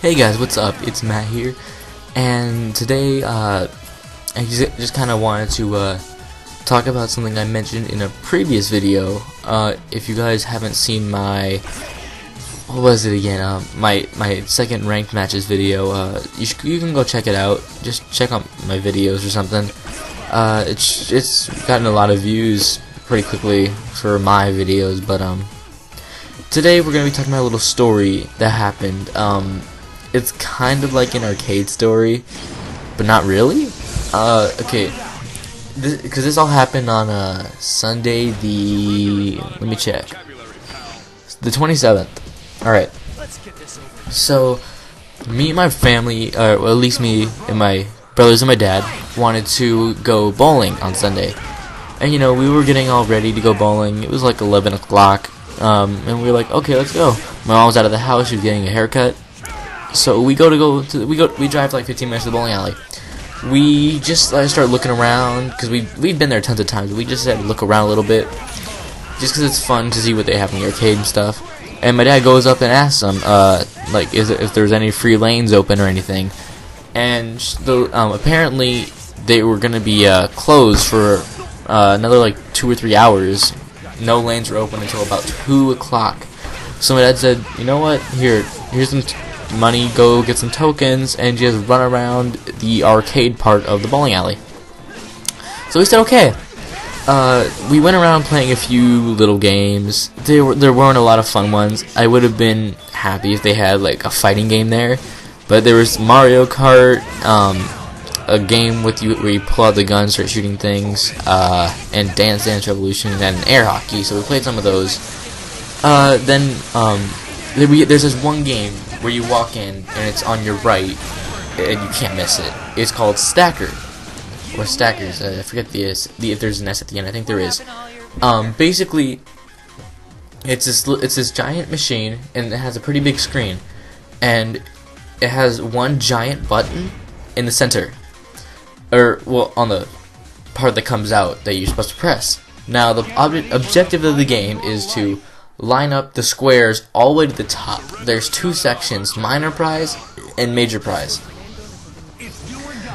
Hey guys, what's up? It's Matt here, and today I just kind of wanted to talk about something I mentioned in a previous video. If you guys haven't seen my, what was it again? My second ranked matches video. You can go check it out. Just check out my videos or something. It's gotten a lot of views pretty quickly for my videos, but today we're gonna be talking about a little story that happened. It's kind of like an arcade story, but not really. Okay, because this all happened on Sunday, let me check, the 27th. Alright, so me and my family, well, at least me and my brothers and my dad, wanted to go bowling on Sunday. And you know, we were getting all ready to go bowling. It was like 11 o'clock, and we were like, okay, let's go. My mom was out of the house, she was getting a haircut. So we drive like 15 minutes to the bowling alley. We just started looking around because we'd been there tons of times. We just had to look around a little bit, just because it's fun to see what they have in the arcade and stuff. And my dad goes up and asks them, like, if there's any free lanes open or anything. And apparently they were gonna be closed for another like 2 or 3 hours. No lanes were open until about 2 o'clock. So my dad said, you know what? Here's some money, go get some tokens and just run around the arcade part of the bowling alley. So we said okay. We went around playing a few little games. There weren't a lot of fun ones. I would have been happy if they had like a fighting game there, but there was Mario Kart, a game with where you pull out the gun, start shooting things, and Dance Dance Revolution, and air hockey. So we played some of those. There's this one game where you walk in and it's on your right and you can't miss it. It's called Stacker or Stackers. I forget if there's an S at the end. I think there is. Basically, it's this giant machine and it has a pretty big screen, and it has one giant button in the center, or well, on the part that comes out that you're supposed to press. Now the objective of the game is to line up the squares all the way to the top. There's 2 sections, minor prize and major prize.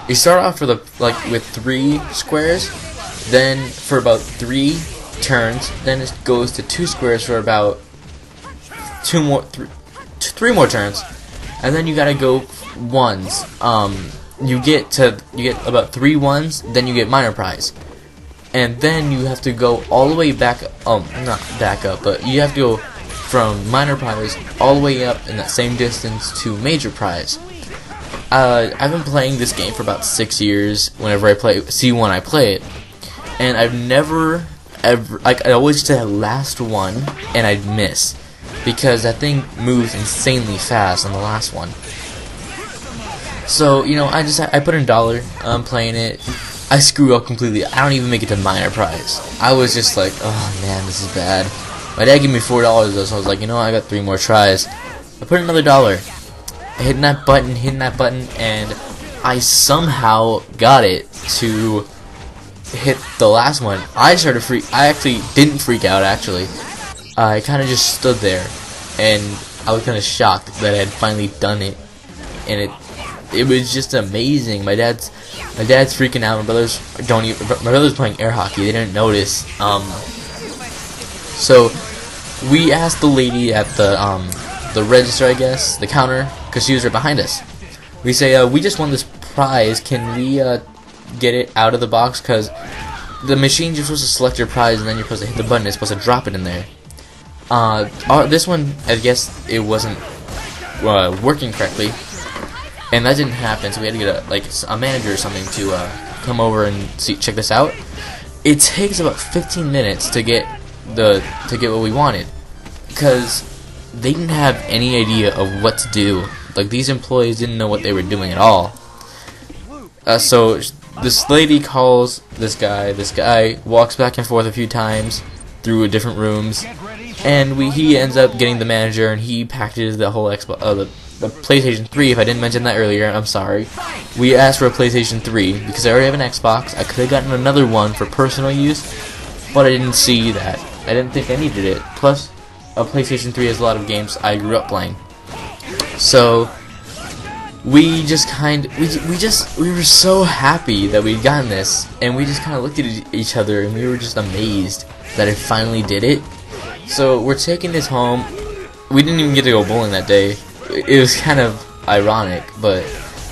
You start off with 3 squares, then for about 3 turns, then it goes to 2 squares for about 3 more turns, and then you gotta go ones. You get about 3 ones, then you get minor prize. And then you have to go all the way back, not back up, but you have to go from minor prize all the way up in that same distance to major prize. I've been playing this game for about 6 years. Whenever I play C1, I play it, and I've never ever, like, I always get to the last one and I'd miss because that thing moves insanely fast on the last one. So you know, I put in $1. I'm playing it. I screw up completely. I don't even make it to minor prize. I was just like, oh man, this is bad. My dad gave me $4 though, so I was like, you know, I got 3 more tries. I put in another $1. Hitting that button, and I somehow got it to hit the last one. I actually didn't freak out. Actually, I kind of just stood there, and I was kind of shocked that I had finally done it, and it was just amazing. My dad's freaking out. My brother's playing air hockey. They didn't notice. So we asked the lady at the register, I guess, the counter, because she was right behind us. We say, we just won this prize. Can we get it out of the box? Because the machine, you're supposed to select your prize and then you're supposed to hit the button. It's supposed to drop it in there. This one, I guess it wasn't working correctly, and that didn't happen, so we had to get a manager or something to come over and check this out. It takes about 15 minutes to get what we wanted, because they didn't have any idea of what to do. Like, these employees didn't know what they were doing at all. So this lady calls this guy. This guy walks back and forth a few times through different rooms, and he ends up getting the manager, and he packages the whole the PlayStation 3. If I didn't mention that earlier, I'm sorry. We asked for a PlayStation 3 because I already have an Xbox. I could have gotten another one for personal use, but I didn't see that. I didn't think I needed it. Plus, a PlayStation 3 has a lot of games I grew up playing. So we were so happy that we'd gotten this, and we just kind of looked at each other and we were just amazed that it finally did it. So we're taking this home. We didn't even get to go bowling that day. It was kind of ironic, but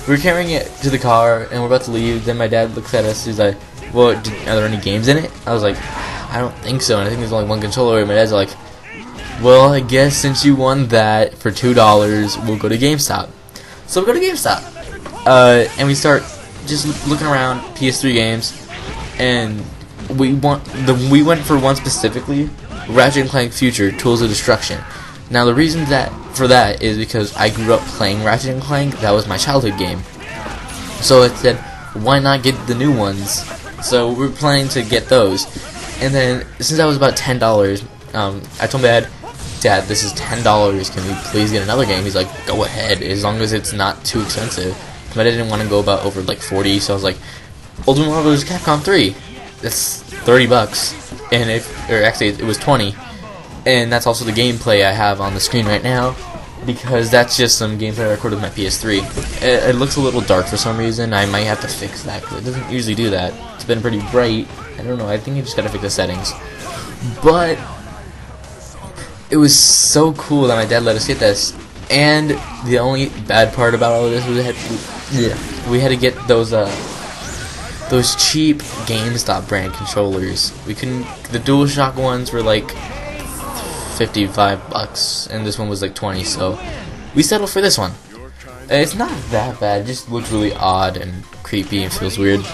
we were carrying it to the car and we're about to leave. Then my dad looks at us. He's like, "Well, are there any games in it?" I was like, "I don't think so." And I think there's only one controller. And my dad's like, "Well, I guess since you won that for $2, we'll go to GameStop." So we go to GameStop, and we start just looking around PS3 games, and we went for one specifically, Ratchet & Clank Future: Tools of Destruction. Now the reason for that is because I grew up playing Ratchet & Clank. That was my childhood game. So I said, why not get the new ones? So we're planning to get those. And then since that was about $10, I told my dad, this is $10. Can we please get another game? He's like, go ahead, as long as it's not too expensive. But I didn't want to go about over like 40, so I was like, Ultimate Marvel vs. Capcom 3. That's $30, and actually it was 20. And that's also the gameplay I have on the screen right now, because that's just some gameplay I recorded with my PS3. It looks a little dark for some reason. I might have to fix that, because it doesn't usually do that. It's been pretty bright. I don't know, I think you just gotta fix the settings. But it was so cool that my dad let us get this. And the only bad part about all of this was we had to get those cheap GameStop brand controllers. We couldn't. The DualShock ones were like $55, and this one was like 20. So we settled for this one. It's not that bad. It just looks really odd and creepy and feels weird.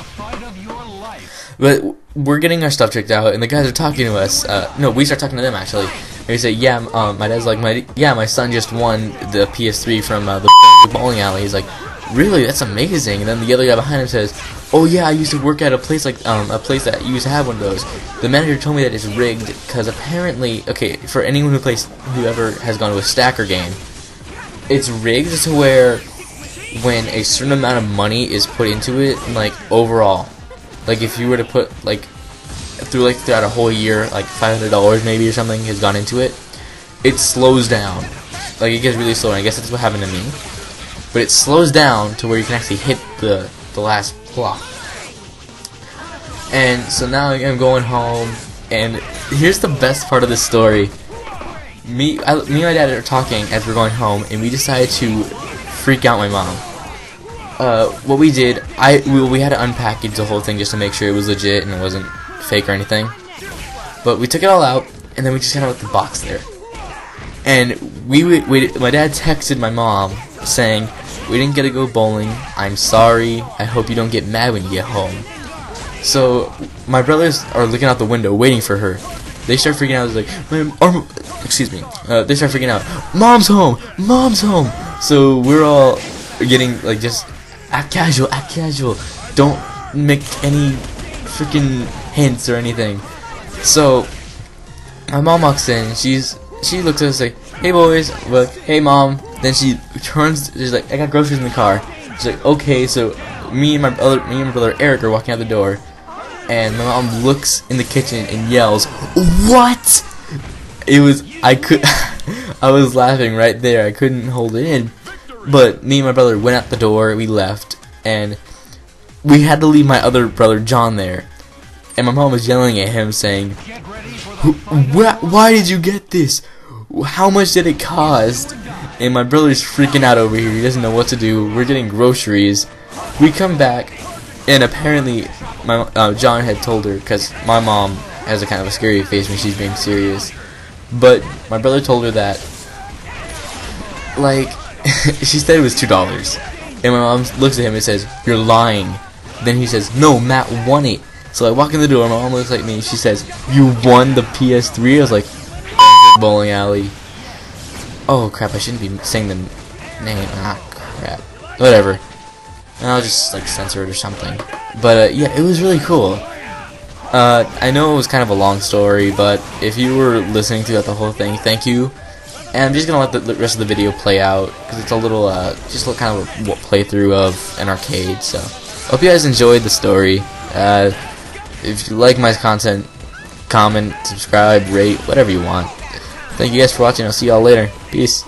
But we're getting our stuff checked out, and the guys are talking to us. No, we start talking to them actually. And we say, yeah, my dad's like, my son just won the PS3 from the bowling alley. He's like, really? That's amazing. And then the other guy behind him says, oh yeah, I used to work at a place like a place that used to have one of those. The manager told me that it's rigged because apparently, okay, for anyone whoever has gone to a stacker game, it's rigged to where when a certain amount of money is put into it, like overall, like if you were to put throughout a whole year, like $500 maybe or something has gone into it, it slows down. Like it gets really slow, and I guess that's what happened to me. But it slows down to where you can actually hit the last block. And so now I'm going home, and here's the best part of the story. Me and my dad are talking as we're going home, and we decided to freak out my mom. What we did, we had to unpackage the whole thing just to make sure it was legit and it wasn't fake or anything. But we took it all out, and then we just kind of left the box there. And my dad texted my mom saying, we didn't get to go bowling, I'm sorry, I hope you don't get mad when you get home. So my brothers are looking out the window waiting for her. They start freaking out. They start freaking out, mom's home, mom's home. So we're all getting like, just act casual, don't make any freaking hints or anything. So my mom walks in, she looks at us like, hey boys, like, hey mom. Then she turns, she's like, I got groceries in the car. She's like, okay. So me and my brother Eric are walking out the door, and my mom looks in the kitchen and yells, what? I was laughing right there. I couldn't hold it in. But me and my brother went out the door, we left, and we had to leave my other brother John there. And my mom was yelling at him saying, why did you get this? How much did it cost? And my brother's freaking out over here. He doesn't know what to do. We're getting groceries. We come back, and apparently John had told her, because my mom has a kind of a scary face when she's being serious. But my brother told her that, like, she said it was $2. And my mom looks at him and says, you're lying. Then he says, no, Matt won it. So I walk in the door, my mom looks at me, and she says, you won the PS3? I was like, bowling alley. Oh crap, I shouldn't be saying the name. Ah crap. Whatever. I'll just like censor it or something. But yeah, it was really cool. I know it was kind of a long story, but if you were listening throughout the whole thing, thank you. And I'm just gonna let the rest of the video play out, because it's a little just a kind of a playthrough of an arcade. So hope you guys enjoyed the story. If you like my content, comment, subscribe, rate, whatever you want. Thank you guys for watching. I'll see y'all later. Peace.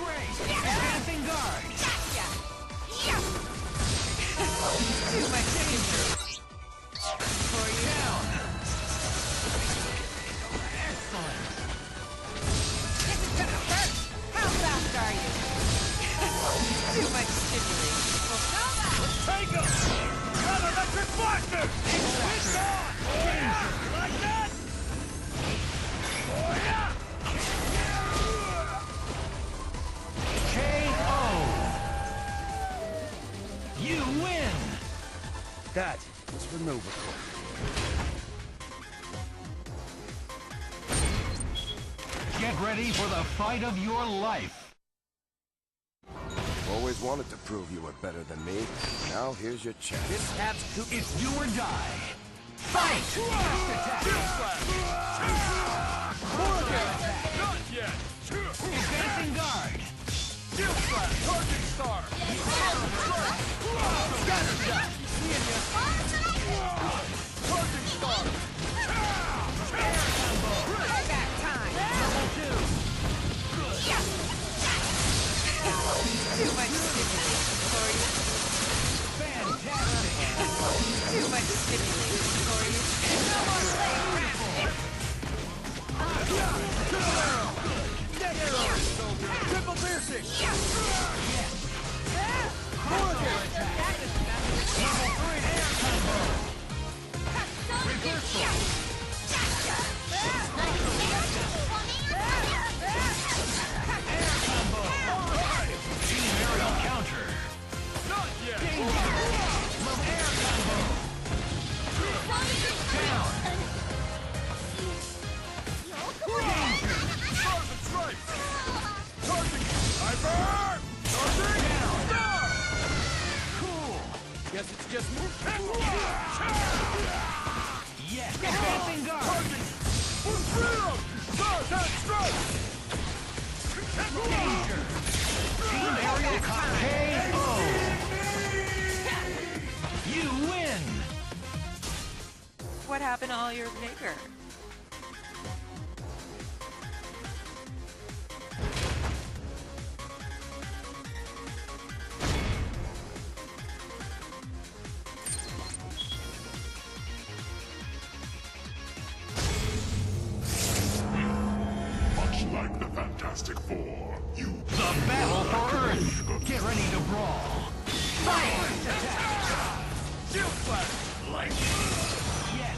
Too much danger. For you. Down. Excellent. This is gonna hurt. How fast are you? Too much stimulating. Well, how about? Let's take him! Got electric blaster! It's on! Oh yeah! Like that? Oh yeah! KO! You win! That was for Novacore. Get ready for the fight of your life. Always wanted to prove you were better than me. Now here's your chance. This abs It's do or die. Fight! Not yet! Advancing guard. Shield slap! Target star! Scatter shot! Seeing ya! Target star! Air combo. Payback time. Level 2. Too much stimulating for you. Fantastic. Too much stimulating for you. No more playing crap. Dead arrow! Triple piercing! Mulligan! Level 3 air combo. Reversal. Air combo. Team aerial counter. Not yet! Air combo. Down. Stars and stripes! Charging! Sniper! Charging! Star! Cool. Guess it's just me. Yes. Advancing guard. Charging! For freedom! Stars and stripes! Danger. Team aerial KO. You win. What happened to all your vigor? Much like the Fantastic Four, you The battle for Earth. Get ready to brawl. Fight. Shield slash! like Yes.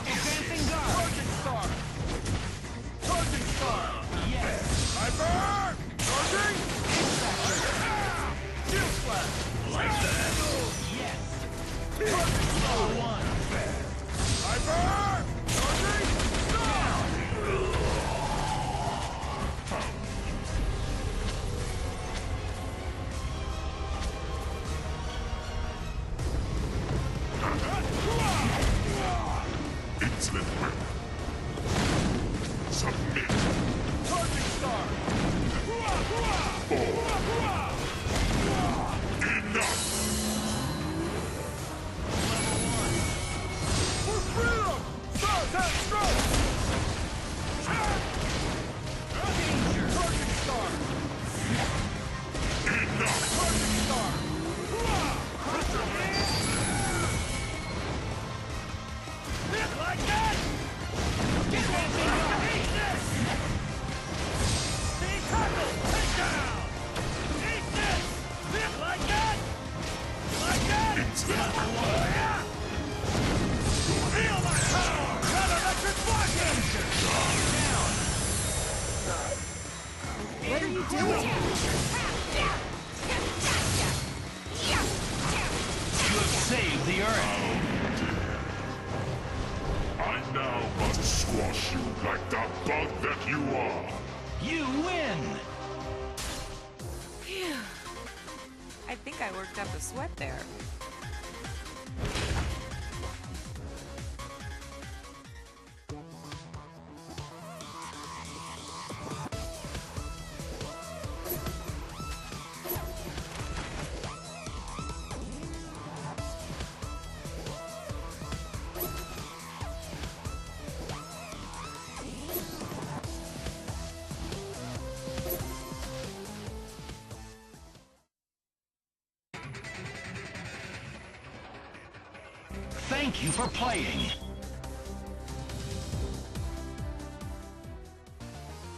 Advancing guard. Charging star! Charging star! Yes. Sniper! Charging! Shield slash! like that. Yes. Charging star! One. Sniper! Charging! Star! Excellent work. Submit. Charging star! Enough. For freedom! Stars and stripes! Danger. Charging star! Enough. Charging star! Like that! Advancing guard. Eat this! Team tackle! Take down! Eat this! Like that! Like that! Excellent. Yeah! Feel my power! That electric blocking! What are you doing? You have saved the Earth. I now must squash you like the bug that you are. You win. Phew. I think I worked up a sweat there. Thank you for playing.